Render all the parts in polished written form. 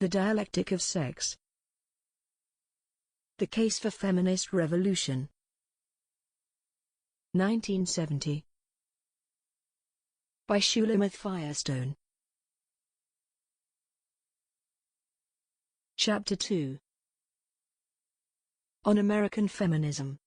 The Dialectic of Sex. The Case for Feminist Revolution. 1970. By Shulamith Firestone. Chapter 2. On American Feminism.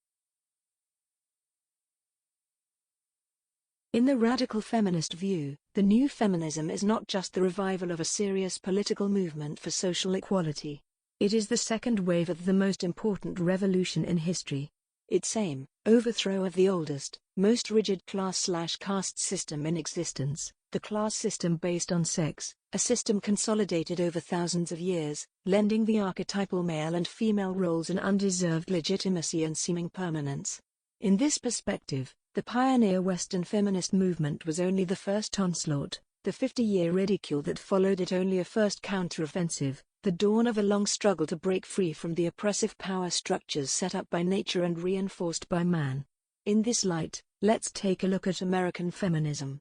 In the radical feminist view, the new feminism is not just the revival of a serious political movement for social equality. It is the second wave of the most important revolution in history. Its aim, overthrow of the oldest, most rigid class/caste system in existence, the class system based on sex, a system consolidated over thousands of years, lending the archetypal male and female roles an undeserved legitimacy and seeming permanence. In this perspective, the pioneer Western feminist movement was only the first onslaught, the 50-year ridicule that followed it only a first counteroffensive, the dawn of a long struggle to break free from the oppressive power structures set up by nature and reinforced by man. In this light, let's take a look at American feminism.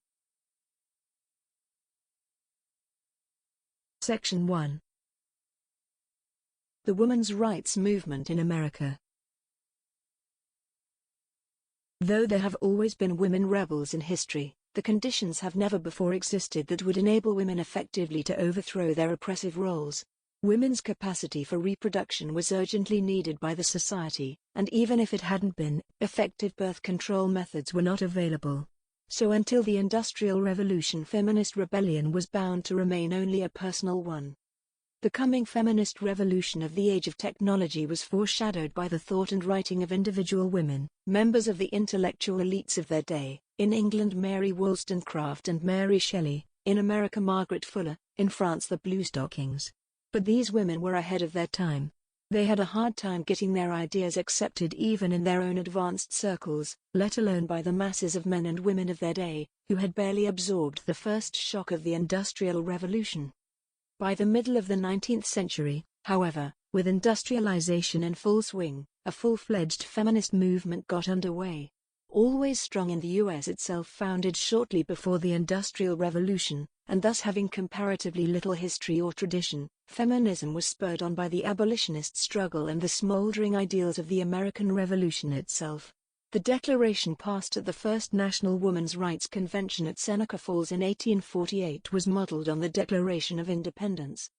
Section 1. The women's rights movement in America. Though there have always been women rebels in history, the conditions have never before existed that would enable women effectively to overthrow their oppressive roles. Women's capacity for reproduction was urgently needed by the society, and even if it hadn't been, effective birth control methods were not available. So until the Industrial Revolution, feminist rebellion was bound to remain only a personal one. The coming feminist revolution of the age of technology was foreshadowed by the thought and writing of individual women, members of the intellectual elites of their day. In England, Mary Wollstonecraft and Mary Shelley; in America, Margaret Fuller; in France, the Bluestockings. But these women were ahead of their time. They had a hard time getting their ideas accepted even in their own advanced circles, let alone by the masses of men and women of their day, who had barely absorbed the first shock of the Industrial Revolution. By the middle of the 19th century, however, with industrialization in full swing, a full-fledged feminist movement got underway. Always strong in the U.S. itself, founded shortly before the Industrial Revolution, and thus having comparatively little history or tradition, feminism was spurred on by the abolitionist struggle and the smoldering ideals of the American Revolution itself. The declaration passed at the First National Women's Rights Convention at Seneca Falls in 1848 was modeled on the Declaration of Independence.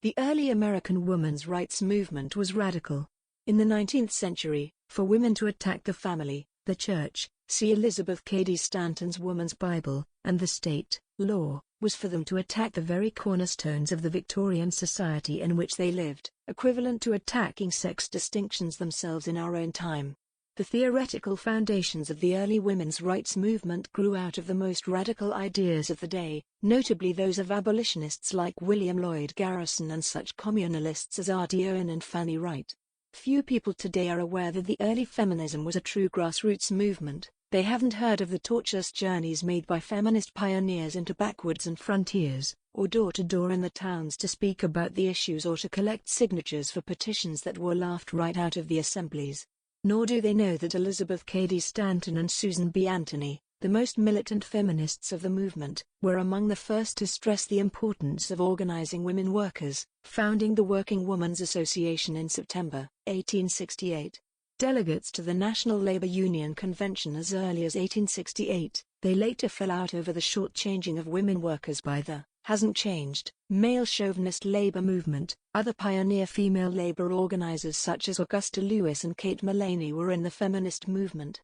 The early American women's rights movement was radical. In the 19th century, for women to attack the family, the church, see Elizabeth Cady Stanton's Woman's Bible, and the state, law, was for them to attack the very cornerstones of the Victorian society in which they lived, equivalent to attacking sex distinctions themselves in our own time. The theoretical foundations of the early women's rights movement grew out of the most radical ideas of the day, notably those of abolitionists like William Lloyd Garrison and such communalists as R.D. Owen and Fanny Wright. Few people today are aware that the early feminism was a true grassroots movement. They haven't heard of the tortuous journeys made by feminist pioneers into backwoods and frontiers, or door to door in the towns to speak about the issues or to collect signatures for petitions that were laughed right out of the assemblies. Nor do they know that Elizabeth Cady Stanton and Susan B. Anthony, the most militant feminists of the movement, were among the first to stress the importance of organizing women workers, founding the Working Women's Association in September 1868. Delegates to the National Labor Union Convention as early as 1868, they later fell out over the shortchanging of women workers by the hasn't changed male chauvinist labor movement. Other pioneer female labor organizers such as Augusta Lewis and Kate Mullaney were in the feminist movement.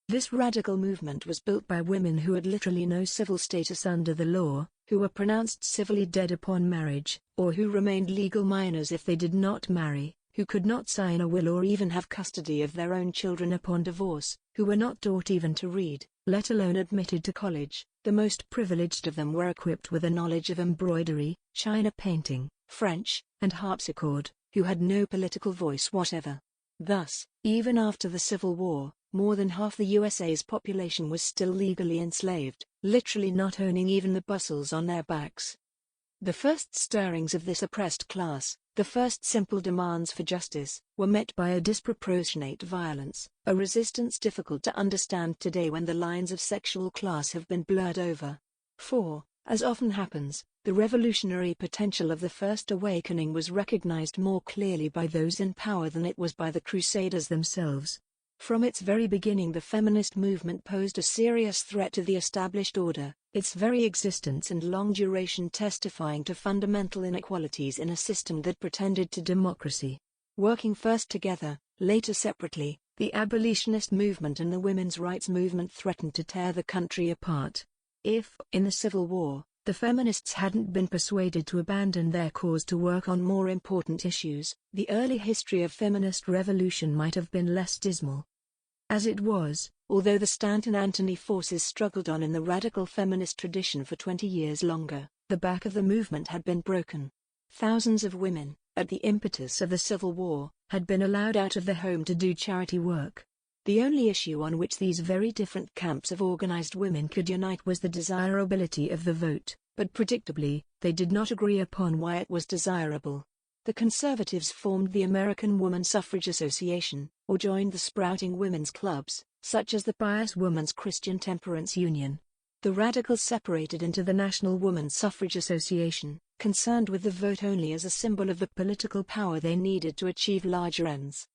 This radical movement was built by women who had literally no civil status under the law, who were pronounced civilly dead upon marriage, or who remained legal minors if they did not marry, who could not sign a will or even have custody of their own children upon divorce, who were not taught even to read, let alone admitted to college. The most privileged of them were equipped with a knowledge of embroidery, china painting, French, and harpsichord, who had no political voice whatever. Thus, even after the Civil War, more than half the USA's population was still legally enslaved, literally not owning even the bustles on their backs. The first stirrings of this oppressed class, the first simple demands for justice, were met by a disproportionate violence, a resistance difficult to understand today when the lines of sexual class have been blurred over. For, As often happens, the revolutionary potential of the First Awakening was recognized more clearly by those in power than it was by the Crusaders themselves. From its very beginning, the feminist movement posed a serious threat to the established order, its very existence and long duration testifying to fundamental inequalities in a system that pretended to democracy. Working first together, later separately, the abolitionist movement and the women's rights movement threatened to tear the country apart. If, in the Civil War, the feminists hadn't been persuaded to abandon their cause to work on more important issues, the early history of feminist revolution might have been less dismal. As it was, although the Stanton-Anthony forces struggled on in the radical feminist tradition for 20 years longer, the back of the movement had been broken. Thousands of women, at the impetus of the Civil War, had been allowed out of the home to do charity work. The only issue on which these very different camps of organized women could unite was the desirability of the vote, but predictably, they did not agree upon why it was desirable. The conservatives formed the American Woman Suffrage Association, or joined the sprouting women's clubs, such as the Pious Woman's Christian Temperance Union. The radicals separated into the National Woman Suffrage Association, concerned with the vote only as a symbol of the political power they needed to achieve larger ends.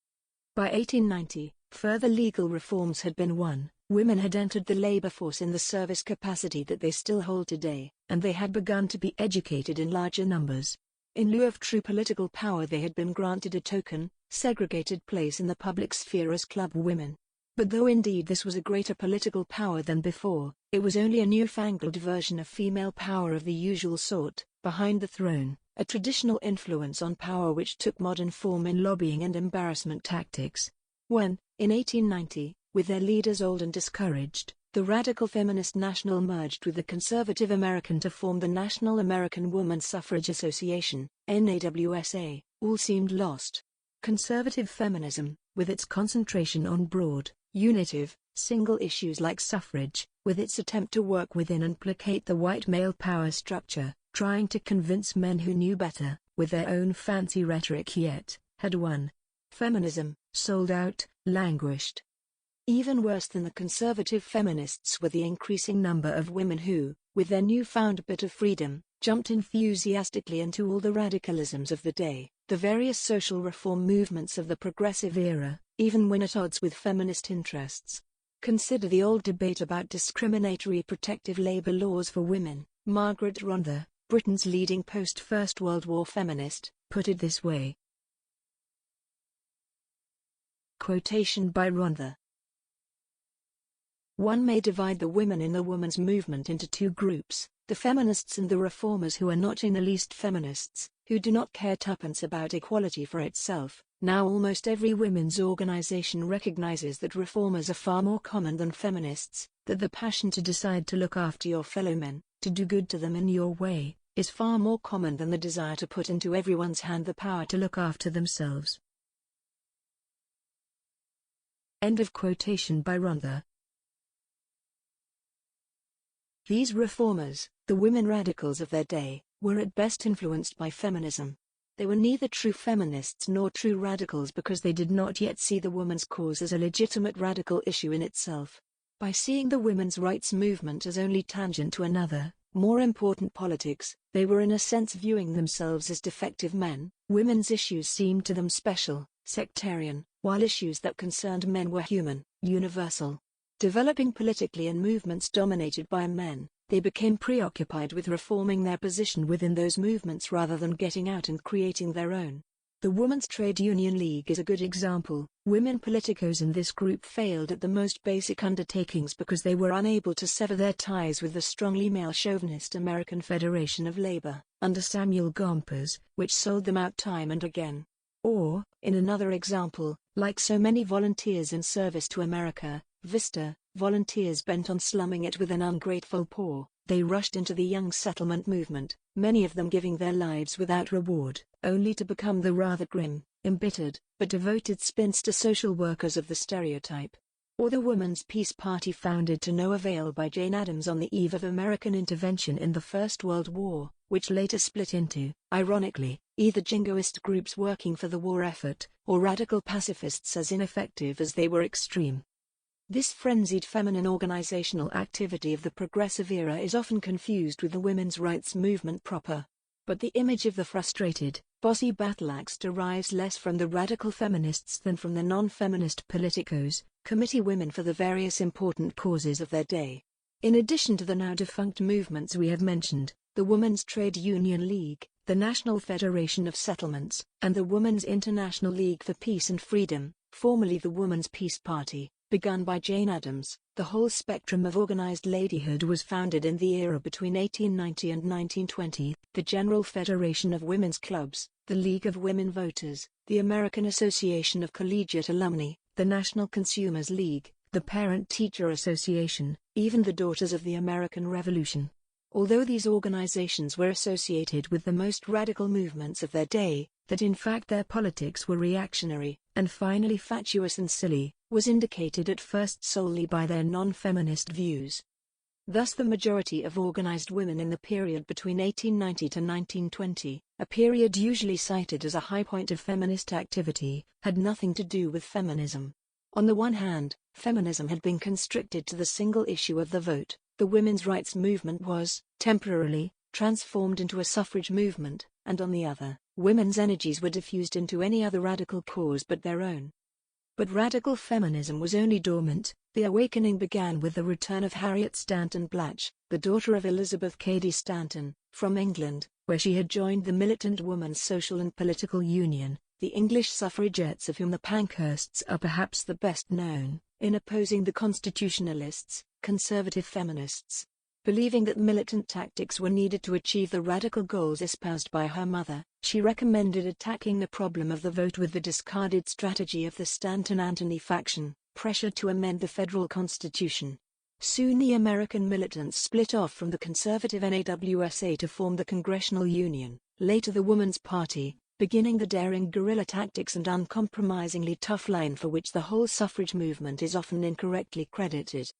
By 1890, further legal reforms had been won, women had entered the labor force in the service capacity that they still hold today, and they had begun to be educated in larger numbers. In lieu of true political power, they had been granted a token, segregated place in the public sphere as club women. But though indeed this was a greater political power than before, it was only a newfangled version of female power of the usual sort, behind the throne, a traditional influence on power which took modern form in lobbying and embarrassment tactics. When, in 1890, with their leaders old and discouraged, the radical feminist National merged with the conservative American to form the National American Woman Suffrage Association, NAWSA, all seemed lost. Conservative feminism, with its concentration on broad, unitive, single issues like suffrage, with its attempt to work within and placate the white male power structure, trying to convince men who knew better, with their own fancy rhetoric yet, had won. Feminism, sold out, languished. Even worse than the conservative feminists were the increasing number of women who, with their newfound bit of freedom, jumped enthusiastically into all the radicalisms of the day, the various social reform movements of the progressive era, even when at odds with feminist interests. Consider the old debate about discriminatory protective labor laws for women. Margaret Rondher, Britain's leading post-First World War feminist, put it this way. Quotation by Rondher. One may divide the women in the women's movement into two groups, the feminists and the reformers who are not in the least feminists, who do not care tuppence about equality for itself. Now almost every women's organization recognizes that reformers are far more common than feminists, that the passion to decide to look after your fellow men, to do good to them in your way, is far more common than the desire to put into everyone's hand the power to look after themselves. End of quotation by Rondher. These reformers, the women radicals of their day, were at best influenced by feminism. They were neither true feminists nor true radicals because they did not yet see the woman's cause as a legitimate radical issue in itself. By seeing the women's rights movement as only tangent to another, more important politics, they were in a sense viewing themselves as defective men. Women's issues seemed to them special, sectarian, while issues that concerned men were human, universal. Developing politically in movements dominated by men, they became preoccupied with reforming their position within those movements rather than getting out and creating their own. The Women's Trade Union League is a good example. Women politicos in this group failed at the most basic undertakings because they were unable to sever their ties with the strongly male chauvinist American Federation of Labor, under Samuel Gompers, which sold them out time and again. Or, in another example, like so many volunteers in service to America, Vista, volunteers bent on slumming it with an ungrateful poor, they rushed into the young settlement movement, many of them giving their lives without reward, only to become the rather grim, embittered, but devoted spinster social workers of the stereotype. Or the Woman's Peace Party founded to no avail by Jane Addams on the eve of American intervention in the First World War, which later split into, ironically, either jingoist groups working for the war effort, or radical pacifists as ineffective as they were extreme. This frenzied feminine organizational activity of the progressive era is often confused with the women's rights movement proper. But the image of the frustrated, bossy battle axe derives less from the radical feminists than from the non-feminist politicos, committee women for the various important causes of their day. In addition to the now defunct movements we have mentioned, the Women's Trade Union League, the National Federation of Settlements, and the Women's International League for Peace and Freedom, formerly the Woman's Peace Party, begun by Jane Addams, the whole spectrum of organized ladyhood was founded in the era between 1890 and 1920, the General Federation of Women's Clubs, the League of Women Voters, the American Association of Collegiate Alumni, the National Consumers League, the Parent-Teacher Association, even the Daughters of the American Revolution. Although these organizations were associated with the most radical movements of their day, that in fact their politics were reactionary, and finally fatuous and silly, was indicated at first solely by their non-feminist views. Thus the majority of organized women in the period between 1890 to 1920, a period usually cited as a high point of feminist activity, had nothing to do with feminism. On the one hand, feminism had been constricted to the single issue of the vote. The women's rights movement was, temporarily, transformed into a suffrage movement, and on the other, women's energies were diffused into any other radical cause but their own. But radical feminism was only dormant. The awakening began with the return of Harriet Stanton Blatch, the daughter of Elizabeth Cady Stanton, from England, where she had joined the Militant Women's Social and Political Union, the English suffragettes of whom the Pankhursts are perhaps the best known, in opposing the constitutionalists, conservative feminists. Believing that militant tactics were needed to achieve the radical goals espoused by her mother, she recommended attacking the problem of the vote with the discarded strategy of the Stanton-Anthony faction, pressured to amend the federal constitution. Soon the American militants split off from the conservative NAWSA to form the Congressional Union, later the Woman's Party, beginning the daring guerrilla tactics and uncompromisingly tough line for which the whole suffrage movement is often incorrectly credited.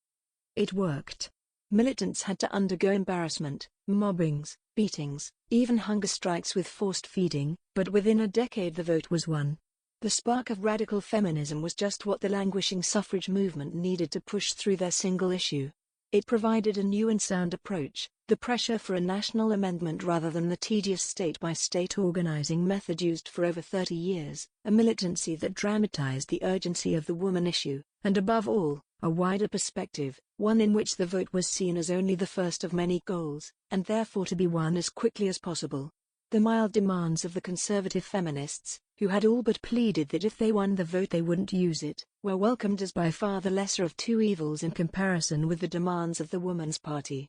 It worked. Militants had to undergo embarrassment, mobbings, beatings, even hunger strikes with forced feeding, but within a decade the vote was won. The spark of radical feminism was just what the languishing suffrage movement needed to push through their single issue. It provided a new and sound approach, the pressure for a national amendment rather than the tedious state-by-state organizing method used for over 30 years, a militancy that dramatized the urgency of the woman issue, and above all, a wider perspective, one in which the vote was seen as only the first of many goals, and therefore to be won as quickly as possible. The mild demands of the conservative feminists, who had all but pleaded that if they won the vote they wouldn't use it, were welcomed as by far the lesser of two evils in comparison with the demands of the Woman's Party.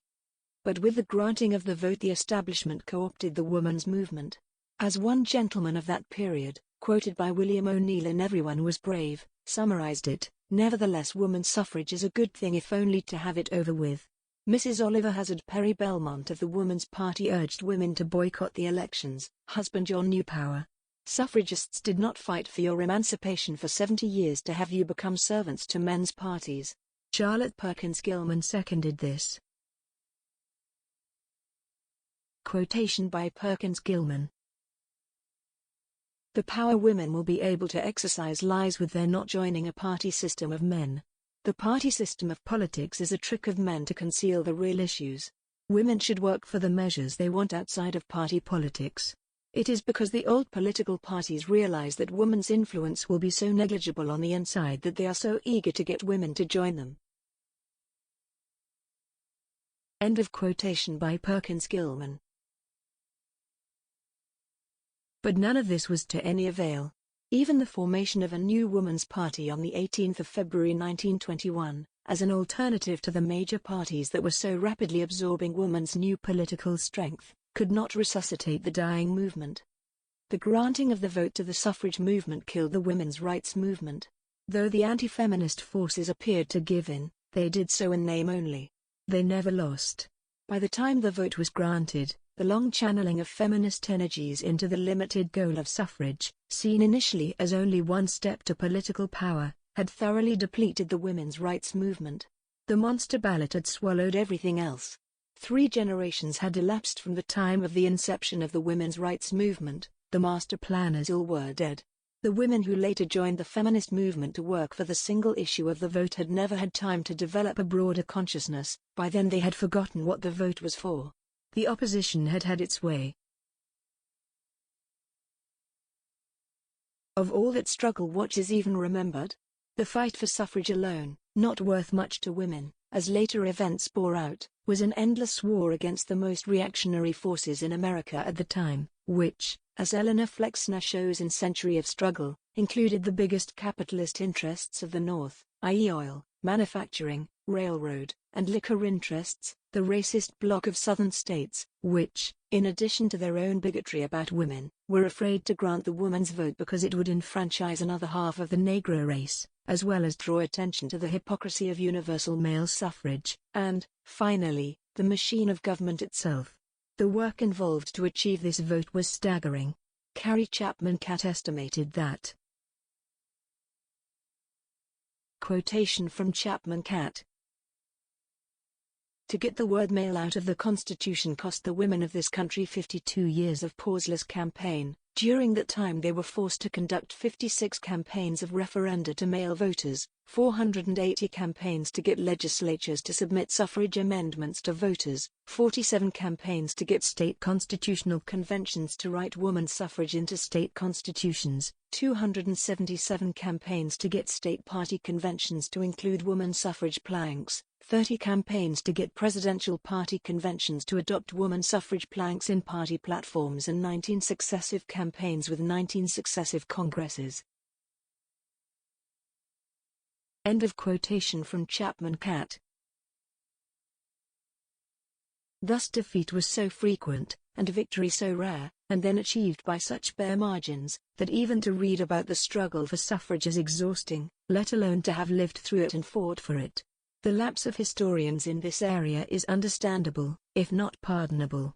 But with the granting of the vote the establishment co-opted the woman's movement. As one gentleman of that period, quoted by William O'Neill in Everyone Was Brave, summarized it, "Nevertheless woman suffrage is a good thing if only to have it over with." Mrs. Oliver Hazard Perry Belmont of the Woman's Party urged women to boycott the elections, husband your new power. Suffragists did not fight for your emancipation for 70 years to have you become servants to men's parties. Charlotte Perkins Gilman seconded this. Quotation by Perkins Gilman. The power women will be able to exercise lies with their not joining a party system of men. The party system of politics is a trick of men to conceal the real issues. Women should work for the measures they want outside of party politics. It is because the old political parties realize that women's influence will be so negligible on the inside that they are so eager to get women to join them. End of quotation by Perkins Gilman. But none of this was to any avail. Even the formation of a new Woman's Party on the 18th of February 1921, as an alternative to the major parties that were so rapidly absorbing women's new political strength, could not resuscitate the dying movement. The granting of the vote to the suffrage movement killed the women's rights movement. Though the anti-feminist forces appeared to give in, they did so in name only. They never lost. By the time the vote was granted, the long channeling of feminist energies into the limited goal of suffrage, seen initially as only one step to political power, had thoroughly depleted the women's rights movement. The monster ballot had swallowed everything else. 3 generations had elapsed from the time of the inception of the women's rights movement. The master planners all were dead. The women who later joined the feminist movement to work for the single issue of the vote had never had time to develop a broader consciousness. By then they had forgotten what the vote was for. The opposition had had its way. Of all that struggle, what is even remembered? The fight for suffrage alone, not worth much to women, as later events bore out, was an endless war against the most reactionary forces in America at the time, which, as Eleanor Flexner shows in Century of Struggle, included the biggest capitalist interests of the North, i.e. oil, manufacturing, railroad, and liquor interests, the racist bloc of Southern states, which, in addition to their own bigotry about women, were afraid to grant the woman's vote because it would enfranchise another half of the Negro race, as well as draw attention to the hypocrisy of universal male suffrage, and, finally, the machine of government itself. The work involved to achieve this vote was staggering. Carrie Chapman Catt estimated that. Quotation from Chapman Catt. To get the word male out of the Constitution cost the women of this country 52 years of pauseless campaign. During that time they were forced to conduct 56 campaigns of referenda to male voters, 480 campaigns to get legislatures to submit suffrage amendments to voters, 47 campaigns to get state constitutional conventions to write woman suffrage into state constitutions, 277 campaigns to get state party conventions to include woman suffrage planks, 30 campaigns to get presidential party conventions to adopt woman suffrage planks in party platforms, and 19 successive campaigns with 19 successive congresses. End of quotation from Chapman Catt. Thus defeat was so frequent, and victory so rare, and then achieved by such bare margins, that even to read about the struggle for suffrage is exhausting, let alone to have lived through it and fought for it. The lapse of historians in this area is understandable, if not pardonable.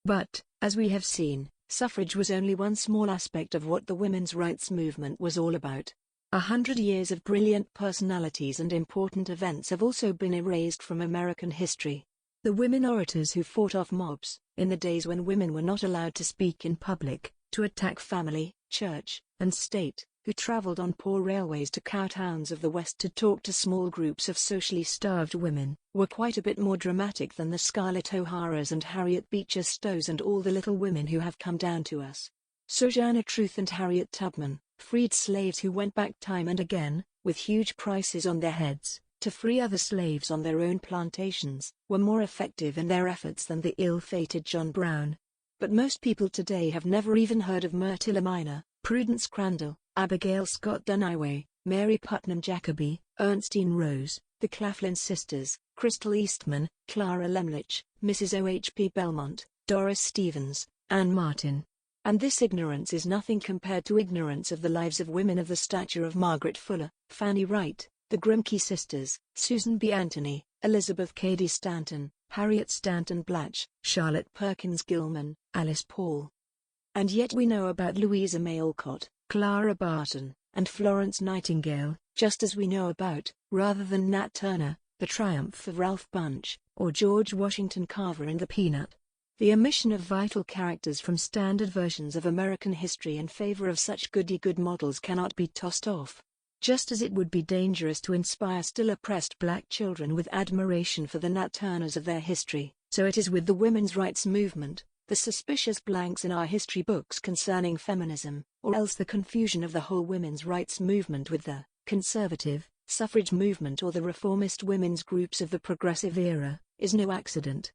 But, as we have seen, suffrage was only one small aspect of what the women's rights movement was all about. 100 years of brilliant personalities and important events have also been erased from American history. The women orators who fought off mobs, in the days when women were not allowed to speak in public, to attack family, church, and state, who traveled on poor railways to cowtowns of the West to talk to small groups of socially starved women, were quite a bit more dramatic than the Scarlett O'Haras and Harriet Beecher Stowe's and all the little women who have come down to us. Sojourner Truth and Harriet Tubman, freed slaves who went back time and again, with huge prices on their heads, to free other slaves on their own plantations, were more effective in their efforts than the ill-fated John Brown. But most people today have never even heard of Myrtilla Minor, Prudence Crandall, Abigail Scott Duniway, Mary Putnam Jacobi, Ernestine Rose, the Claflin sisters, Crystal Eastman, Clara Lemlich, Mrs. O.H.P. Belmont, Doris Stevens, Anne Martin. And this ignorance is nothing compared to ignorance of the lives of women of the stature of Margaret Fuller, Fanny Wright, the Grimke sisters, Susan B. Anthony, Elizabeth Cady Stanton, Harriet Stanton Blatch, Charlotte Perkins Gilman, Alice Paul. And yet we know about Louisa May Alcott, Clara Barton, and Florence Nightingale, just as we know about, rather than Nat Turner, the triumph of Ralph Bunche, or George Washington Carver and the Peanut. The omission of vital characters from standard versions of American history in favor of such goody-good models cannot be tossed off. Just as it would be dangerous to inspire still oppressed black children with admiration for the Nat Turners of their history, so it is with the women's rights movement. The suspicious blanks in our history books concerning feminism, or else the confusion of the whole women's rights movement with the conservative suffrage movement or the reformist women's groups of the progressive era, is no accident.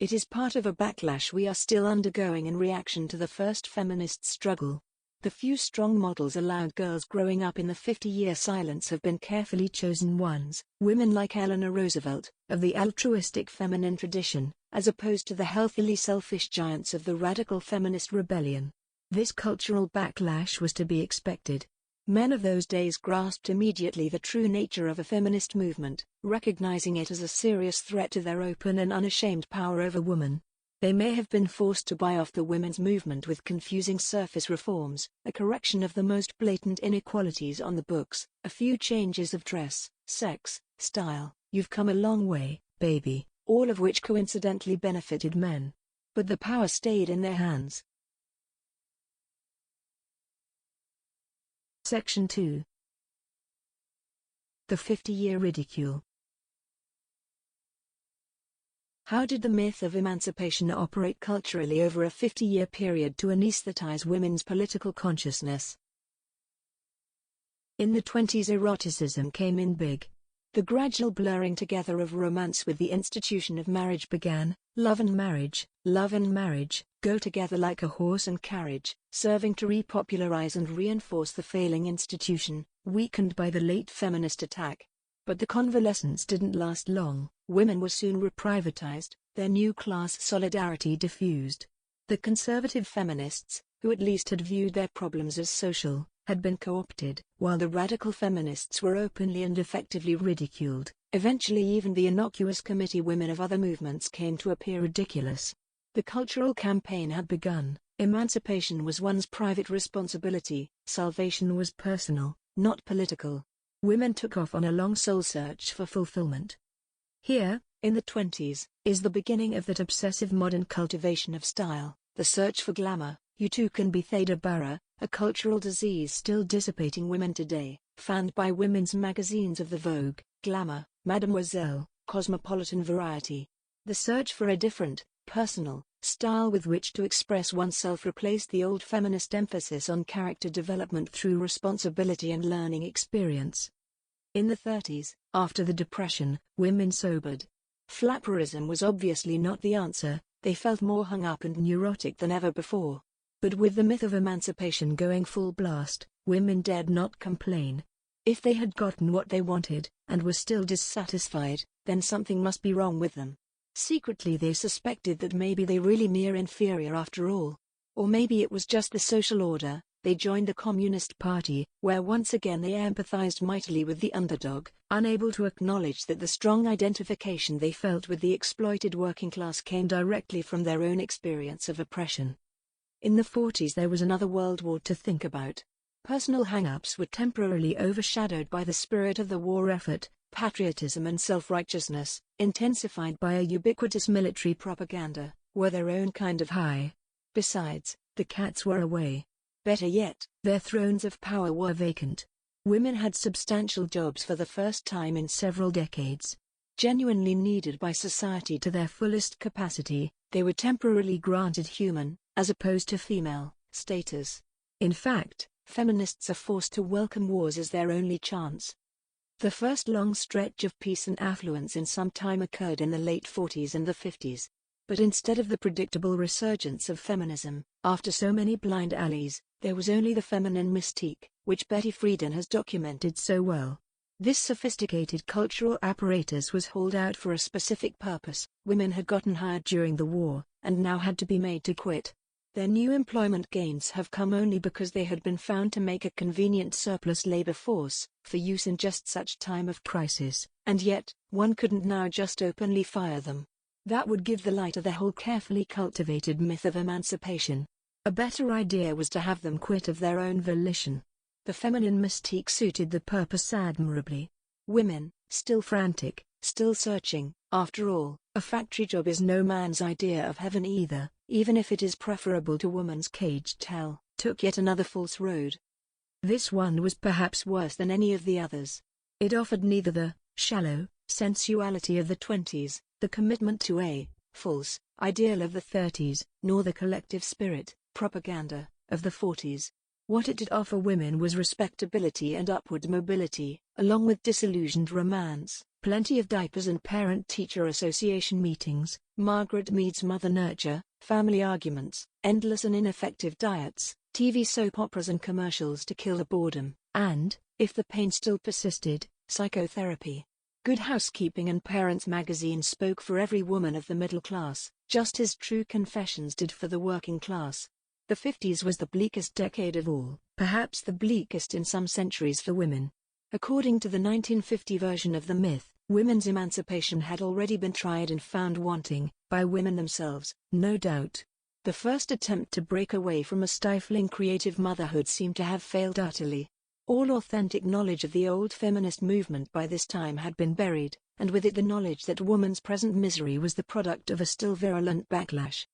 It is part of a backlash we are still undergoing in reaction to the first feminist struggle. The few strong models allowed girls growing up in the 50-year silence have been carefully chosen ones, women like Eleanor Roosevelt, of the altruistic feminine tradition, as opposed to the healthily selfish giants of the radical feminist rebellion. This cultural backlash was to be expected. Men of those days grasped immediately the true nature of a feminist movement, recognizing it as a serious threat to their open and unashamed power over woman. They may have been forced to buy off the women's movement with confusing surface reforms, a correction of the most blatant inequalities on the books, a few changes of dress, sex, style, "You've come a long way, baby," all of which coincidentally benefited men. But the power stayed in their hands. Section 2. The 50-year ridicule. How did the myth of emancipation operate culturally over a 50-year period to anesthetize women's political consciousness? In the 20s, eroticism came in big. The gradual blurring together of romance with the institution of marriage began. Love and marriage go together like a horse and carriage, serving to repopularize and reinforce the failing institution, weakened by the late feminist attack. But the convalescence didn't last long. Women were soon reprivatized, their new class solidarity diffused. The conservative feminists, who at least had viewed their problems as social, had been co-opted, while the radical feminists were openly and effectively ridiculed. Eventually even the innocuous committee women of other movements came to appear ridiculous. The cultural campaign had begun. Emancipation was one's private responsibility, salvation was personal, not political. Women took off on a long soul search for fulfillment. Here, in the 20s, is the beginning of that obsessive modern cultivation of style, the search for glamour. You too can be Theda Bara, a cultural disease still dissipating women today, fanned by women's magazines of the Vogue, Glamour, Mademoiselle, Cosmopolitan Variety. The search for a different, personal, style with which to express oneself replaced the old feminist emphasis on character development through responsibility and learning experience. In the 30s, after the Depression, women sobered. Flapperism was obviously not the answer, they felt more hung up and neurotic than ever before. But with the myth of emancipation going full blast, women dared not complain. If they had gotten what they wanted, and were still dissatisfied, then something must be wrong with them. Secretly they suspected that maybe they really mere inferior after all. Or maybe it was just the social order. They joined the Communist Party, where once again they empathized mightily with the underdog, unable to acknowledge that the strong identification they felt with the exploited working class came directly from their own experience of oppression. In the 40s there was another world war to think about. Personal hang-ups were temporarily overshadowed by the spirit of the war effort, patriotism and self-righteousness, intensified by a ubiquitous military propaganda, were their own kind of high. Besides, the cats were away. Better yet, their thrones of power were vacant. Women had substantial jobs for the first time in several decades. Genuinely needed by society to their fullest capacity, they were temporarily granted human, as opposed to female, status. In fact, feminists are forced to welcome wars as their only chance. The first long stretch of peace and affluence in some time occurred in the late 40s and the 50s. But instead of the predictable resurgence of feminism, after so many blind alleys, there was only the feminine mystique, which Betty Friedan has documented so well. This sophisticated cultural apparatus was hauled out for a specific purpose. Women had gotten hired during the war, and now had to be made to quit. Their new employment gains have come only because they had been found to make a convenient surplus labor force, for use in just such time of crisis, and yet, one couldn't now just openly fire them. That would give the lie to the whole carefully cultivated myth of emancipation. A better idea was to have them quit of their own volition. The feminine mystique suited the purpose admirably. Women, still frantic, still searching, after all, a factory job is no man's idea of heaven either, even if it is preferable to woman's caged hell, took yet another false road. This one was perhaps worse than any of the others. It offered neither the shallow sensuality of the 20s, the commitment to a false ideal of the 30s, nor the collective spirit, propaganda, of the 40s. What it did offer women was respectability and upward mobility, along with disillusioned romance, plenty of diapers and parent-teacher association meetings, Margaret Mead's mother nurture, family arguments, endless and ineffective diets, TV soap operas and commercials to kill the boredom, and, if the pain still persisted, psychotherapy. Good Housekeeping and Parents magazine spoke for every woman of the middle class, just as True Confessions did for the working class. The 50s was the bleakest decade of all, perhaps the bleakest in some centuries for women. According to the 1950 version of the myth, women's emancipation had already been tried and found wanting, by women themselves, no doubt. The first attempt to break away from a stifling creative motherhood seemed to have failed utterly. All authentic knowledge of the old feminist movement by this time had been buried, and with it the knowledge that woman's present misery was the product of a still virulent backlash.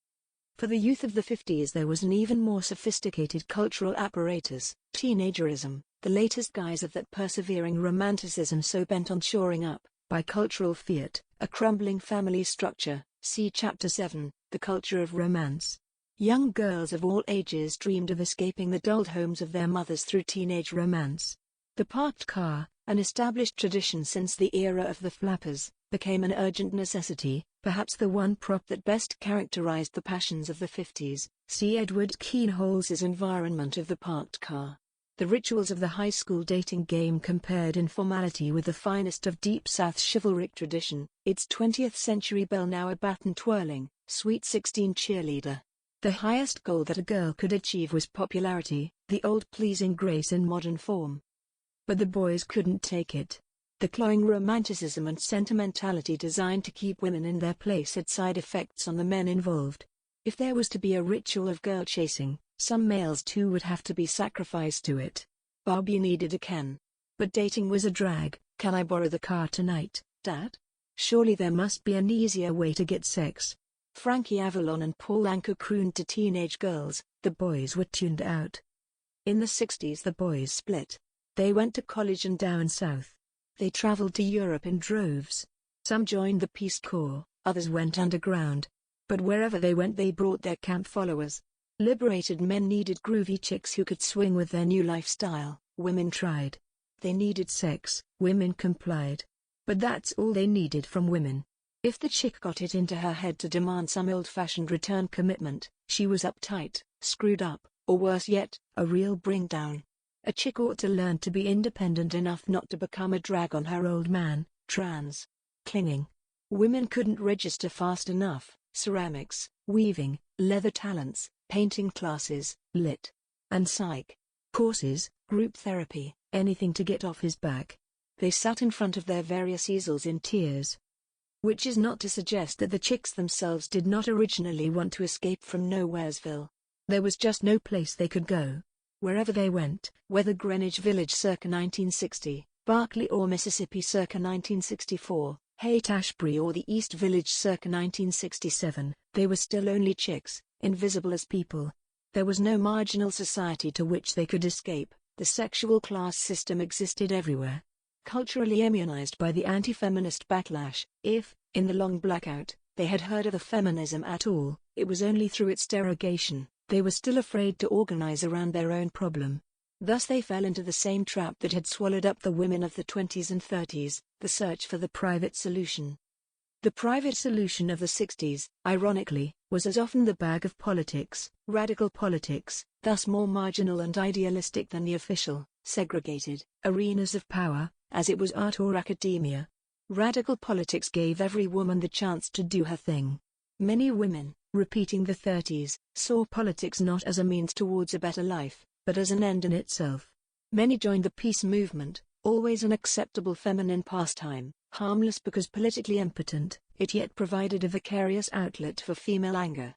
For the youth of the 50s there was an even more sophisticated cultural apparatus, teenagerism, the latest guise of that persevering romanticism so bent on shoring up, by cultural fiat, a crumbling family structure. See Chapter 7, The Culture of Romance. Young girls of all ages dreamed of escaping the dulled homes of their mothers through teenage romance. The parked car, an established tradition since the era of the flappers, became an urgent necessity, perhaps the one prop that best characterized the passions of the 50s. See Edward Keenholz's environment of the parked car. The rituals of the high school dating game compared in formality with the finest of Deep South chivalric tradition, its 20th century belle now a baton-twirling, Sweet 16 cheerleader. The highest goal that a girl could achieve was popularity, the old pleasing grace in modern form. But the boys couldn't take it. The cloying romanticism and sentimentality designed to keep women in their place had side effects on the men involved. If there was to be a ritual of girl chasing, some males too would have to be sacrificed to it. Barbie needed a Ken. But dating was a drag. Can I borrow the car tonight, Dad? Surely there must be an easier way to get sex. Frankie Avalon and Paul Anka crooned to teenage girls. The boys were tuned out. In the 60s the boys split. They went to college and down south. They traveled to Europe in droves. Some joined the Peace Corps, others went underground. But wherever they went they brought their camp followers. Liberated men needed groovy chicks who could swing with their new lifestyle. Women tried. They needed sex. Women complied. But that's all they needed from women. If the chick got it into her head to demand some old-fashioned return commitment, she was uptight, screwed up, or worse yet, a real bring-down. A chick ought to learn to be independent enough not to become a drag on her old man. Trans. Clinging. Women couldn't register fast enough. Ceramics, weaving, leather talents, painting classes, lit. And psych. Courses, group therapy, anything to get off his back. They sat in front of their various easels in tears. Which is not to suggest that the chicks themselves did not originally want to escape from Nowheresville. There was just no place they could go. Wherever they went, whether Greenwich Village circa 1960, Berkeley or Mississippi circa 1964, Haight-Ashbury or the East Village circa 1967, they were still only chicks, invisible as people. There was no marginal society to which they could escape. The sexual class system existed everywhere. Culturally immunized by the anti-feminist backlash, if, in the long blackout, they had heard of the feminism at all, it was only through its derogation. They were still afraid to organize around their own problem. Thus they fell into the same trap that had swallowed up the women of the 20s and 30s, the search for the private solution. The private solution of the 60s, ironically, was as often the bag of politics, radical politics, thus more marginal and idealistic than the official, segregated, arenas of power, as it was art or academia. Radical politics gave every woman the chance to do her thing. Many women, repeating the 30s, saw politics not as a means towards a better life, but as an end in itself. Many joined the peace movement, always an acceptable feminine pastime, harmless because politically impotent, it yet provided a vicarious outlet for female anger.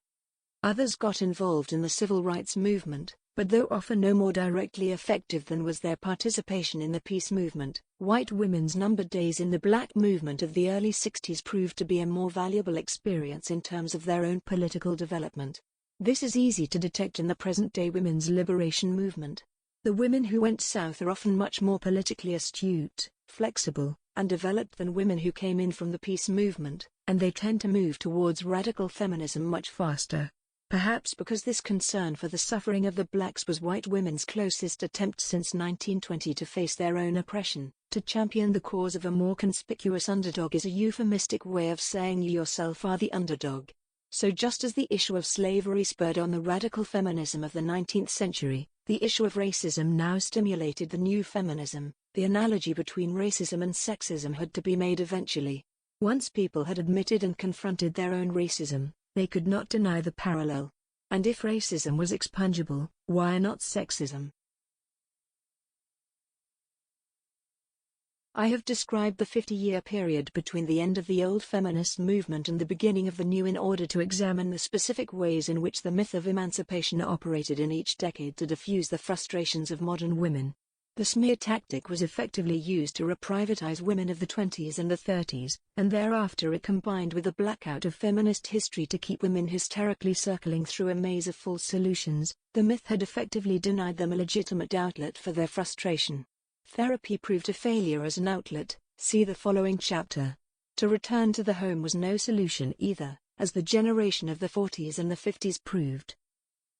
Others got involved in the civil rights movement, but though often no more directly effective than was their participation in the peace movement, white women's numbered days in the black movement of the early 60s proved to be a more valuable experience in terms of their own political development. This is easy to detect in the present-day women's liberation movement. The women who went south are often much more politically astute, flexible, and developed than women who came in from the peace movement, and they tend to move towards radical feminism much faster. Perhaps because this concern for the suffering of the blacks was white women's closest attempt since 1920 to face their own oppression. To champion the cause of a more conspicuous underdog is a euphemistic way of saying you yourself are the underdog. So just as the issue of slavery spurred on the radical feminism of the 19th century, the issue of racism now stimulated the new feminism. The analogy between racism and sexism had to be made eventually. Once people had admitted and confronted their own racism, they could not deny the parallel. And if racism was expungible, why not sexism? I have described the 50-year period between the end of the old feminist movement and the beginning of the new in order to examine the specific ways in which the myth of emancipation operated in each decade to diffuse the frustrations of modern women. The smear tactic was effectively used to reprivatize women of the 20s and the 30s, and thereafter it combined with a blackout of feminist history to keep women hysterically circling through a maze of false solutions. The myth had effectively denied them a legitimate outlet for their frustration. Therapy proved a failure as an outlet, see the following chapter. To return to the home was no solution either, as the generation of the 40s and the 50s proved.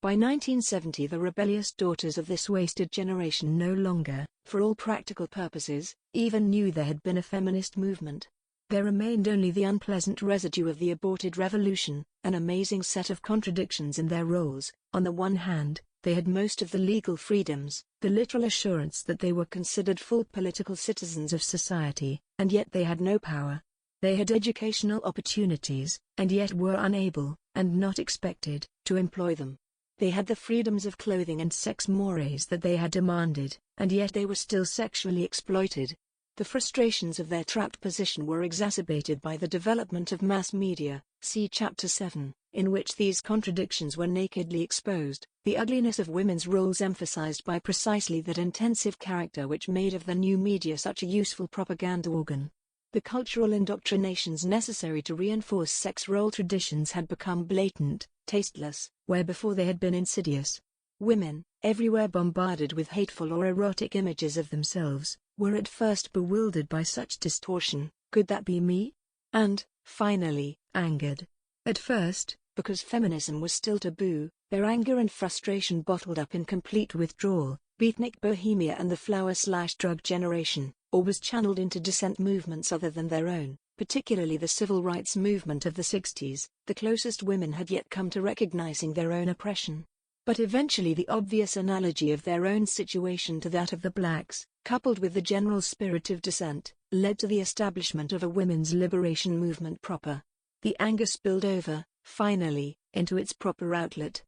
By 1970 the rebellious daughters of this wasted generation no longer, for all practical purposes, even knew there had been a feminist movement. There remained only the unpleasant residue of the aborted revolution, an amazing set of contradictions in their roles. On the one hand, they had most of the legal freedoms, the literal assurance that they were considered full political citizens of society, and yet they had no power. They had educational opportunities, and yet were unable, and not expected, to employ them. They had the freedoms of clothing and sex mores that they had demanded, and yet they were still sexually exploited. The frustrations of their trapped position were exacerbated by the development of mass media, see Chapter 7, in which these contradictions were nakedly exposed, the ugliness of women's roles emphasized by precisely that intensive character which made of the new media such a useful propaganda organ. The cultural indoctrinations necessary to reinforce sex role traditions had become blatant, tasteless, where before they had been insidious. Women, everywhere bombarded with hateful or erotic images of themselves, were at first bewildered by such distortion. Could that be me? And, finally, angered. At first, because feminism was still taboo, their anger and frustration bottled up in complete withdrawal, beatnik bohemia and the flower/drug generation, or was channeled into dissent movements other than their own, particularly the civil rights movement of the 60s, the closest women had yet come to recognizing their own oppression. But eventually the obvious analogy of their own situation to that of the blacks, coupled with the general spirit of dissent, led to the establishment of a women's liberation movement proper. The anger spilled over, finally, into its proper outlet.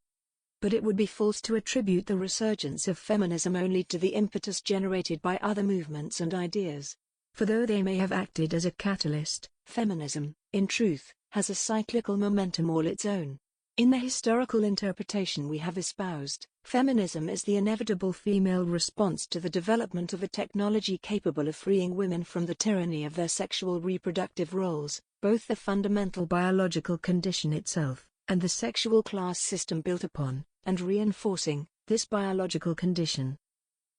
But it would be false to attribute the resurgence of feminism only to the impetus generated by other movements and ideas. For though they may have acted as a catalyst, feminism, in truth, has a cyclical momentum all its own. In the historical interpretation we have espoused, feminism is the inevitable female response to the development of a technology capable of freeing women from the tyranny of their sexual reproductive roles, both the fundamental biological condition itself, and the sexual class system built upon, and reinforcing, this biological condition.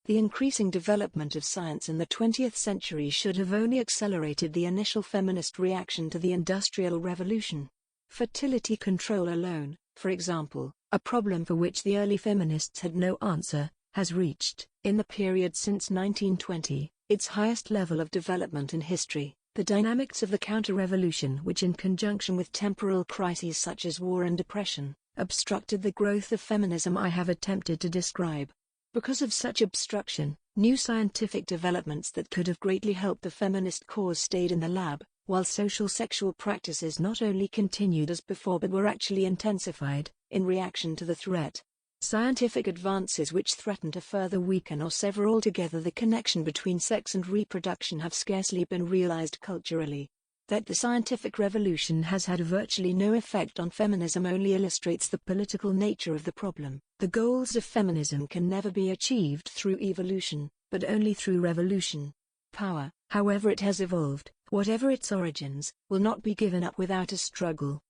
The increasing development of science in the 20th century should have only accelerated the initial feminist reaction to the Industrial Revolution. Fertility control alone, for example, a problem for which the early feminists had no answer, has reached, in the period since 1920, its highest level of development in history. The dynamics of the counter-revolution, which in conjunction with temporal crises such as war and depression, obstructed the growth of feminism I have attempted to describe. Because of such obstruction, new scientific developments that could have greatly helped the feminist cause stayed in the lab, while social sexual practices not only continued as before but were actually intensified, in reaction to the threat. Scientific advances which threaten to further weaken or sever altogether the connection between sex and reproduction have scarcely been realized culturally. That the scientific revolution has had virtually no effect on feminism only illustrates the political nature of the problem. The goals of feminism can never be achieved through evolution, but only through revolution. Power, however it has evolved, whatever its origins, will not be given up without a struggle.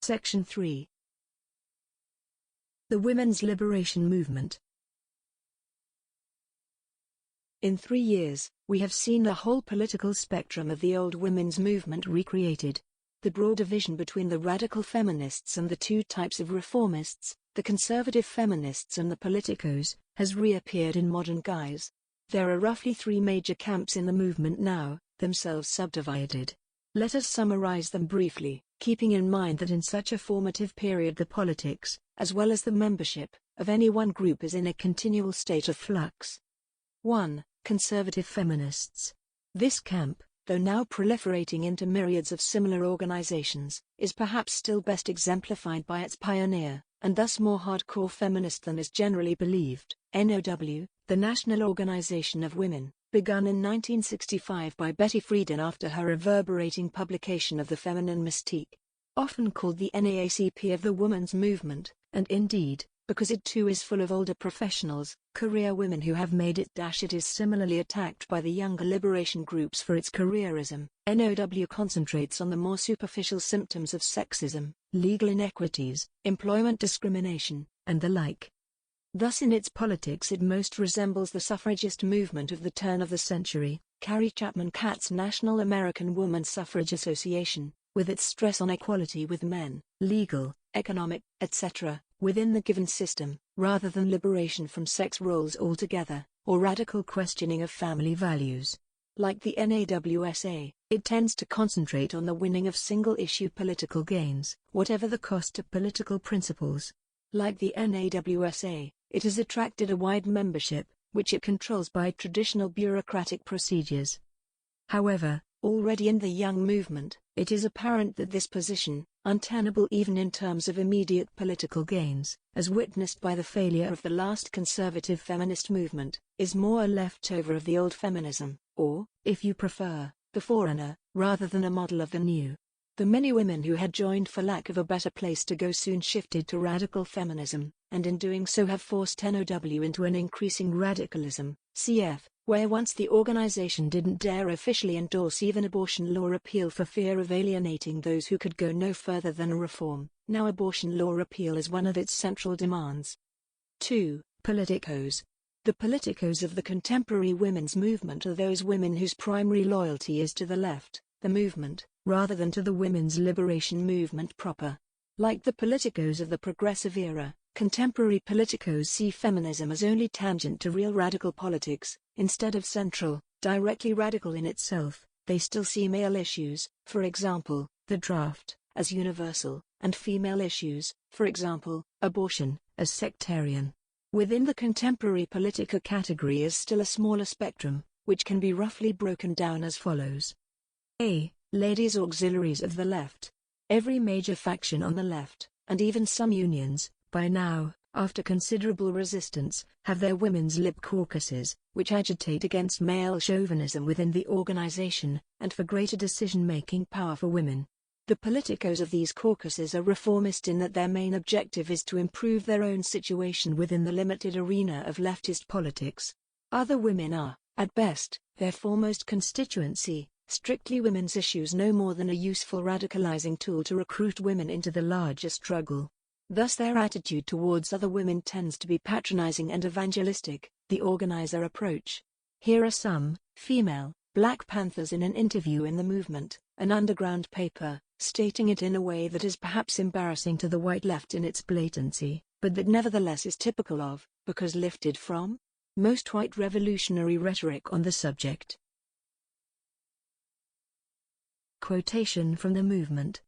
Section 3. The Women's Liberation Movement. In 3 years, we have seen the whole political spectrum of the old women's movement recreated. The broad division between the radical feminists and the two types of reformists, the conservative feminists and the politicos, has reappeared in modern guise. There are roughly 3 major camps in the movement now, themselves subdivided. Let us summarize them briefly, keeping in mind that in such a formative period the politics, as well as the membership, of any one group is in a continual state of flux. 1. Conservative feminists. This camp, though now proliferating into myriads of similar organizations, is perhaps still best exemplified by its pioneer, and thus more hardcore feminist than is generally believed, NOW, the National Organization of Women, begun in 1965 by Betty Friedan after her reverberating publication of The Feminine Mystique. Often called the NAACP of the women's movement, and indeed, because it too is full of older professionals, career women who have made it. It is similarly attacked by the younger liberation groups for its careerism. NOW concentrates on the more superficial symptoms of sexism, legal inequities, employment discrimination, and the like. Thus in its politics it most resembles the suffragist movement of the turn of the century, Carrie Chapman Catt's National American Woman Suffrage Association, with its stress on equality with men, legal, economic, etc., within the given system, rather than liberation from sex roles altogether, or radical questioning of family values. Like the NAWSA, it tends to concentrate on the winning of single-issue political gains, whatever the cost to political principles. Like the NAWSA, it has attracted a wide membership, which it controls by traditional bureaucratic procedures. However, already in the young movement, it is apparent that this position, untenable even in terms of immediate political gains, as witnessed by the failure of the last conservative feminist movement, is more a leftover of the old feminism, or, if you prefer, the forerunner, rather than a model of the new. The many women who had joined for lack of a better place to go soon shifted to radical feminism, and in doing so have forced NOW into an increasing radicalism, cf. where once the organization didn't dare officially endorse even abortion law repeal for fear of alienating those who could go no further than a reform, now abortion law repeal is one of its central demands. 2. Politicos. The politicos of the contemporary women's movement are those women whose primary loyalty is to the left, the movement, rather than to the women's liberation movement proper. Like the politicos of the progressive era, contemporary politicos see feminism as only tangent to real radical politics, instead of central, directly radical in itself. They still see male issues, for example, the draft, as universal, and female issues, for example, abortion, as sectarian. Within the contemporary politica category is still a smaller spectrum, which can be roughly broken down as follows. A. Ladies' auxiliaries of the left. Every major faction on the left, and even some unions, by now, after considerable resistance, have their women's lib caucuses, which agitate against male chauvinism within the organization, and for greater decision-making power for women. The politicos of these caucuses are reformist in that their main objective is to improve their own situation within the limited arena of leftist politics. Other women are, at best, their foremost constituency, strictly women's issues no more than a useful radicalizing tool to recruit women into the larger struggle. Thus their attitude towards other women tends to be patronizing and evangelistic, the organizer approach. Here are some female Black Panthers in an interview in the movement, an underground paper, stating it in a way that is perhaps embarrassing to the white left in its blatancy, but that nevertheless is typical of, because lifted from, most white revolutionary rhetoric on the subject. Quotation from the movement.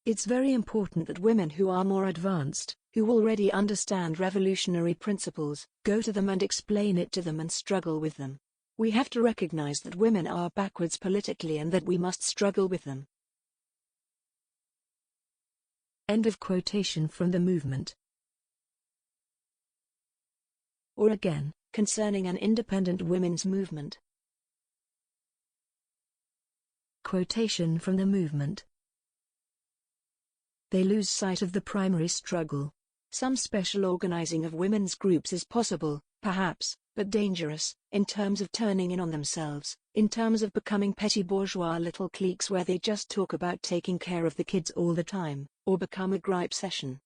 It's very important that women who are more advanced, who already understand revolutionary principles, go to them and explain it to them and struggle with them. We have to recognize that women are backwards politically and that we must struggle with them. End of quotation from the movement. Or again, concerning an independent women's movement. Quotation from the movement. They lose sight of the primary struggle. Some special organizing of women's groups is possible, perhaps, but dangerous, in terms of turning in on themselves, in terms of becoming petty bourgeois little cliques where they just talk about taking care of the kids all the time, or become a gripe session.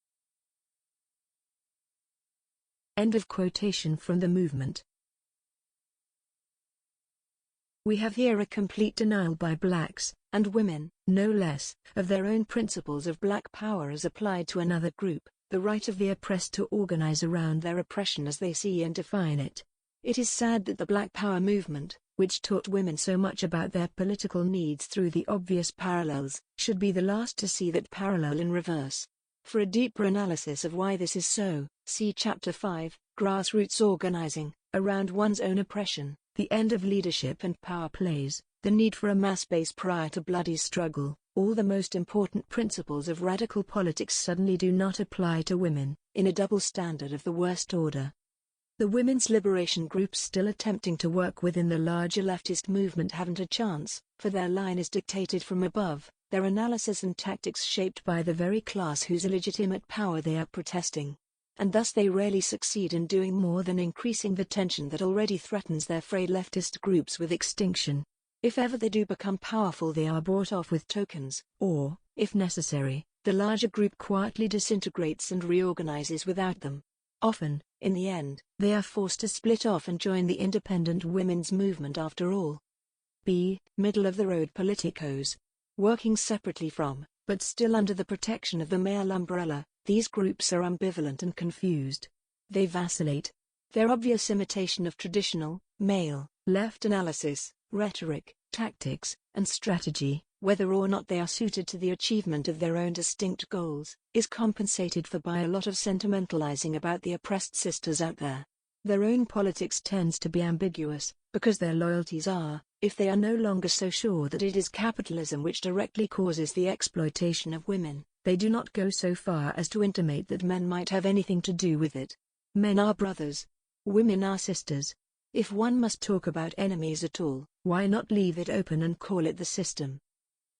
End of quotation from the movement. We have here a complete denial by blacks, and women, no less, of their own principles of black power as applied to another group, the right of the oppressed to organize around their oppression as they see and define it. It is sad that the Black Power movement, which taught women so much about their political needs through the obvious parallels, should be the last to see that parallel in reverse. For a deeper analysis of why this is so, see Chapter 5, Grassroots Organizing, Around One's Own Oppression, the End of Leadership and Power Plays, the Need for a Mass Base Prior to Bloody Struggle. All the most important principles of radical politics suddenly do not apply to women, in a double standard of the worst order. The women's liberation groups still attempting to work within the larger leftist movement haven't a chance, for their line is dictated from above, their analysis and tactics shaped by the very class whose illegitimate power they are protesting. And thus they rarely succeed in doing more than increasing the tension that already threatens their frayed leftist groups with extinction. If ever they do become powerful, they are bought off with tokens, or, if necessary, the larger group quietly disintegrates and reorganizes without them. Often, in the end, they are forced to split off and join the independent women's movement after all. B. Middle-of-the-road politicos. Working separately from, but still under the protection of the male umbrella, these groups are ambivalent and confused. They vacillate. Their obvious imitation of traditional, male, left analysis, rhetoric, tactics, and strategy, whether or not they are suited to the achievement of their own distinct goals, is compensated for by a lot of sentimentalizing about the oppressed sisters out there. Their own politics tends to be ambiguous, because their loyalties are, if they are no longer so sure that it is capitalism which directly causes the exploitation of women, they do not go so far as to intimate that men might have anything to do with it. Men are brothers. Women are sisters. If one must talk about enemies at all, why not leave it open and call it the system?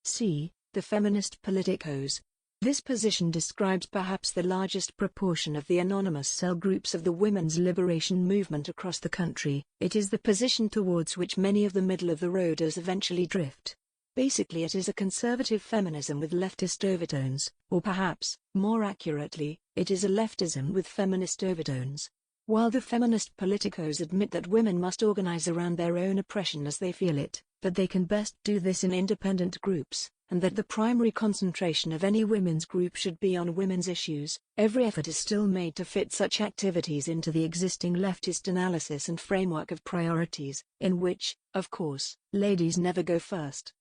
C. The feminist politicos. This position describes perhaps the largest proportion of the anonymous cell groups of the women's liberation movement across the country. It is the position towards which many of the middle-of-the-roaders eventually drift. Basically, it is a conservative feminism with leftist overtones, or perhaps, more accurately, it is a leftism with feminist overtones. While the feminist politicos admit that women must organize around their own oppression as they feel it, that they can best do this in independent groups, and that the primary concentration of any women's group should be on women's issues, every effort is still made to fit such activities into the existing leftist analysis and framework of priorities, in which, of course, ladies never go first.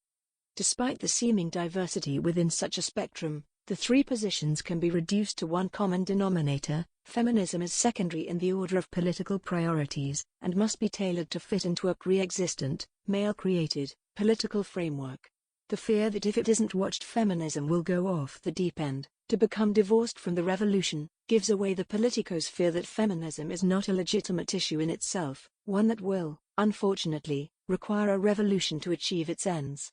Despite the seeming diversity within such a spectrum, the three positions can be reduced to one common denominator: feminism is secondary in the order of political priorities, and must be tailored to fit into a pre-existent, male-created, political framework. The fear that if it isn't watched, feminism will go off the deep end, to become divorced from the revolution, gives away the politicos' fear that feminism is not a legitimate issue in itself, one that will, unfortunately, require a revolution to achieve its ends.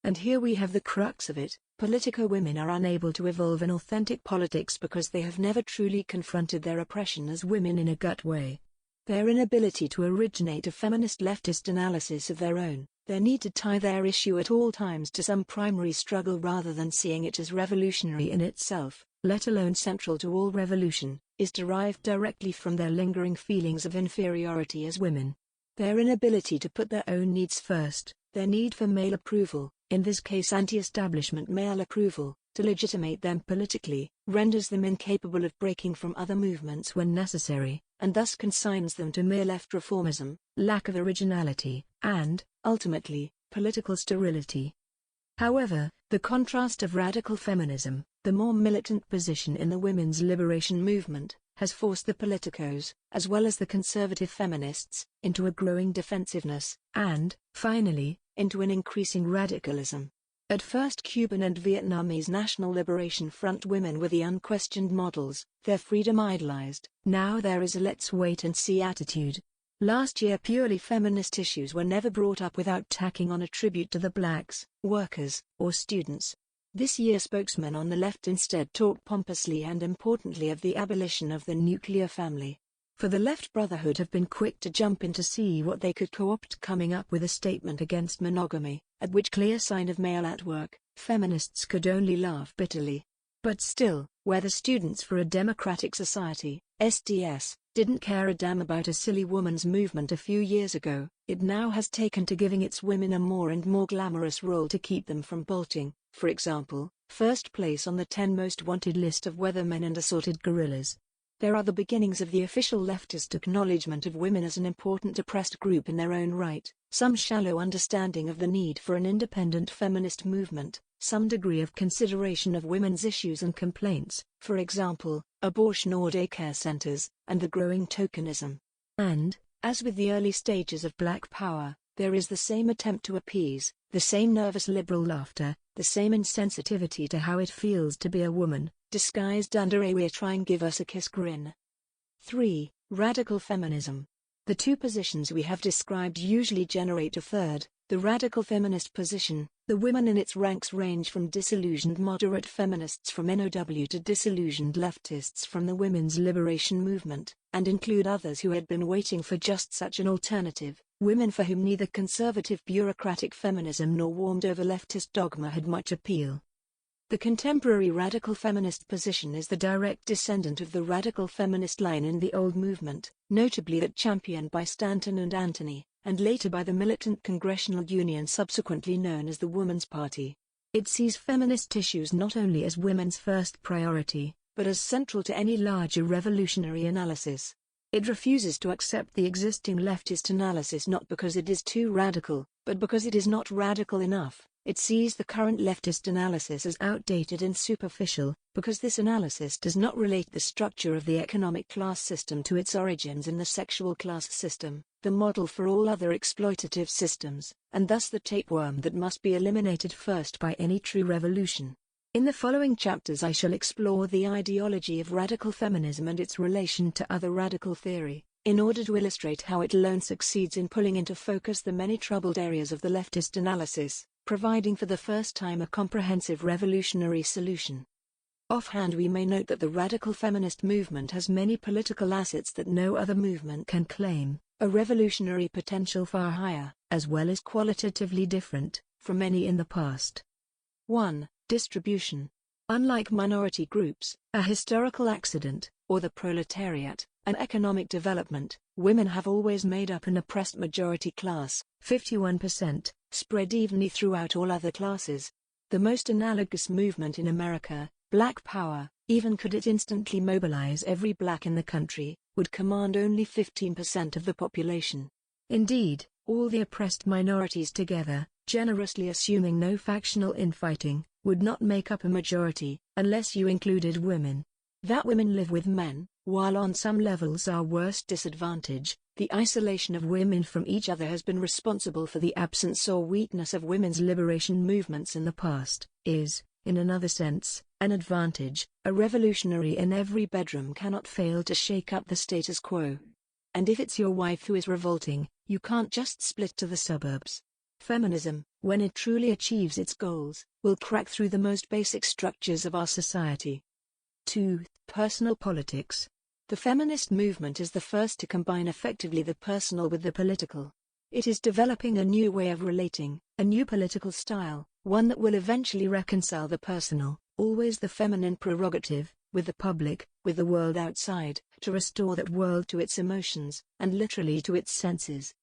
And here we have the crux of it: Politico women are unable to evolve an authentic politics because they have never truly confronted their oppression as women in a gut way. Their inability to originate a feminist leftist analysis of their own, their need to tie their issue at all times to some primary struggle rather than seeing it as revolutionary in itself, let alone central to all revolution, is derived directly from their lingering feelings of inferiority as women. Their inability to put their own needs first, their need for male approval, in this case anti-establishment male approval, to legitimate them politically, renders them incapable of breaking from other movements when necessary, and thus consigns them to mere left reformism, lack of originality, and, ultimately, political sterility. However, the contrast of radical feminism, the more militant position in the women's liberation movement, has forced the politicos, as well as the conservative feminists, into a growing defensiveness, and, finally, into an increasing radicalism. At first, Cuban and Vietnamese National Liberation Front women were the unquestioned models, their freedom idolized. Now there is a let's wait and see attitude. Last year, purely feminist issues were never brought up without tacking on a tribute to the blacks, workers, or students. This year, spokesmen on the left instead talk pompously and importantly of the abolition of the nuclear family. For the left brotherhood have been quick to jump in to see what they could co-opt, coming up with a statement against monogamy, at which clear sign of male at work, feminists could only laugh bitterly. But still, where the Students for a Democratic Society, SDS, didn't care a damn about a silly woman's movement a few years ago, it now has taken to giving its women a more and more glamorous role to keep them from bolting, for example, first place on the 10 most wanted list of weathermen and assorted gorillas. There are the beginnings of the official leftist acknowledgement of women as an important oppressed group in their own right, some shallow understanding of the need for an independent feminist movement, some degree of consideration of women's issues and complaints, for example, abortion or daycare centers, and the growing tokenism. And, as with the early stages of Black Power, there is the same attempt to appease, the same nervous liberal laughter, the same insensitivity to how it feels to be a woman, disguised under a "we're trying give us a kiss" grin. 3. Radical feminism. The two positions we have described usually generate a third, the radical feminist position. The women in its ranks range from disillusioned moderate feminists from NOW to disillusioned leftists from the women's liberation movement, and include others who had been waiting for just such an alternative, women for whom neither conservative bureaucratic feminism nor warmed-over leftist dogma had much appeal. The contemporary radical feminist position is the direct descendant of the radical feminist line in the old movement, notably that championed by Stanton and Anthony, and later by the militant Congressional Union subsequently known as the Woman's Party. It sees feminist issues not only as women's first priority, but as central to any larger revolutionary analysis. It refuses to accept the existing leftist analysis not because it is too radical, but because it is not radical enough. It sees the current leftist analysis as outdated and superficial, because this analysis does not relate the structure of the economic class system to its origins in the sexual class system, the model for all other exploitative systems, and thus the tapeworm that must be eliminated first by any true revolution. In the following chapters I shall explore the ideology of radical feminism and its relation to other radical theory, in order to illustrate how it alone succeeds in pulling into focus the many troubled areas of the leftist analysis, providing for the first time a comprehensive revolutionary solution. Offhand we may note that the radical feminist movement has many political assets that no other movement can claim, a revolutionary potential far higher, as well as qualitatively different, from any in the past. 1. Distribution. Unlike minority groups, a historical accident, or the proletariat, an economic development, women have always made up an oppressed majority class, 51%, spread evenly throughout all other classes. The most analogous movement in America, Black Power, even could it instantly mobilize every black in the country, would command only 15% of the population. Indeed, all the oppressed minorities together, generously assuming no factional infighting, would not make up a majority, unless you included women. That women live with men, while on some levels our worst disadvantage, the isolation of women from each other has been responsible for the absence or weakness of women's liberation movements in the past, is, in another sense, an advantage. A revolutionary in every bedroom cannot fail to shake up the status quo. And if it's your wife who is revolting, you can't just split to the suburbs. Feminism, when it truly achieves its goals, will crack through the most basic structures of our society. 2. Personal politics. The feminist movement is the first to combine effectively the personal with the political. It is developing a new way of relating, a new political style, one that will eventually reconcile the personal, always the feminine prerogative, with the public, with the world outside, to restore that world to its emotions, and literally to its senses.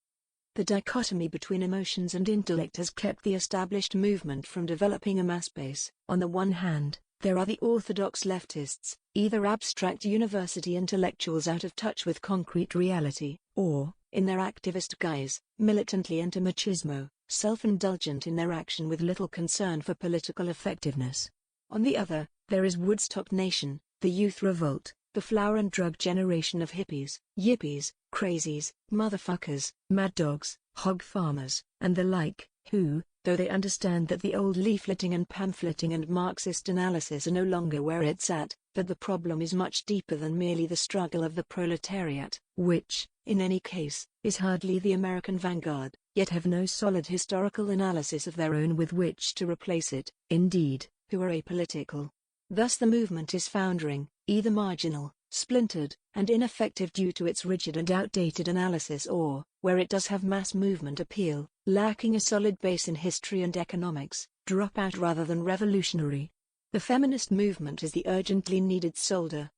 The dichotomy between emotions and intellect has kept the established movement from developing a mass base. On the one hand, there are the orthodox leftists, either abstract university intellectuals out of touch with concrete reality, or, in their activist guise, militantly anti-machismo, self-indulgent in their action with little concern for political effectiveness. On the other, there is Woodstock Nation, the youth revolt, the flower and drug generation of hippies, yippies, crazies, motherfuckers, mad dogs, hog farmers, and the like, who, though they understand that the old leafleting and pamphleting and Marxist analysis are no longer where it's at, that the problem is much deeper than merely the struggle of the proletariat, which, in any case, is hardly the American vanguard, yet have no solid historical analysis of their own with which to replace it, indeed, who are apolitical. Thus the movement is foundering, either marginal, splintered, and ineffective due to its rigid and outdated analysis or, where it does have mass movement appeal, lacking a solid base in history and economics, drop out rather than revolutionary. The feminist movement is the urgently needed solder.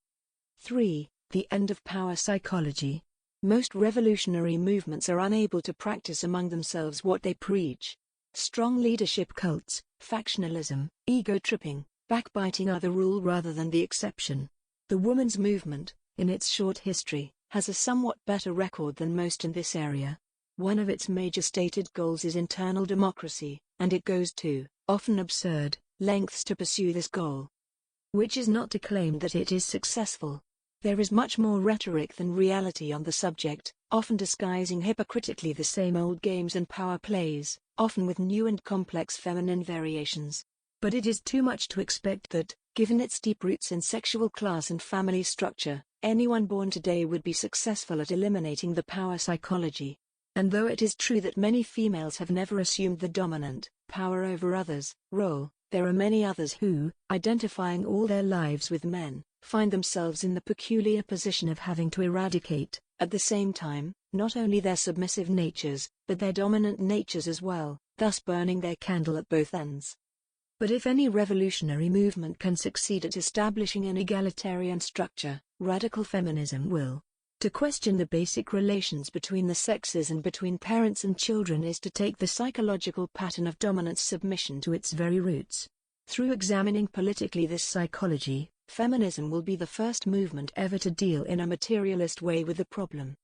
3. The end of power psychology. Most revolutionary movements are unable to practice among themselves what they preach. Strong leadership cults, factionalism, ego-tripping, backbiting are the rule rather than the exception. The women's movement, in its short history, has a somewhat better record than most in this area. One of its major stated goals is internal democracy, and it goes to, often absurd, lengths to pursue this goal. Which is not to claim that it is successful. There is much more rhetoric than reality on the subject, often disguising hypocritically the same old games and power plays, often with new and complex feminine variations. But it is too much to expect that, given its deep roots in sexual class and family structure, Anyone born today would be successful at eliminating the power psychology. And though it is true that many females have never assumed the dominant, power over others, role, there are many others who, identifying all their lives with men, find themselves in the peculiar position of having to eradicate, at the same time, not only their submissive natures, but their dominant natures as well, thus burning their candle at both ends. But if any revolutionary movement can succeed at establishing an egalitarian structure, radical feminism will. To question the basic relations between the sexes and between parents and children is to take the psychological pattern of dominant submission to its very roots. Through examining politically this psychology, feminism will be the first movement ever to deal in a materialist way with the problem.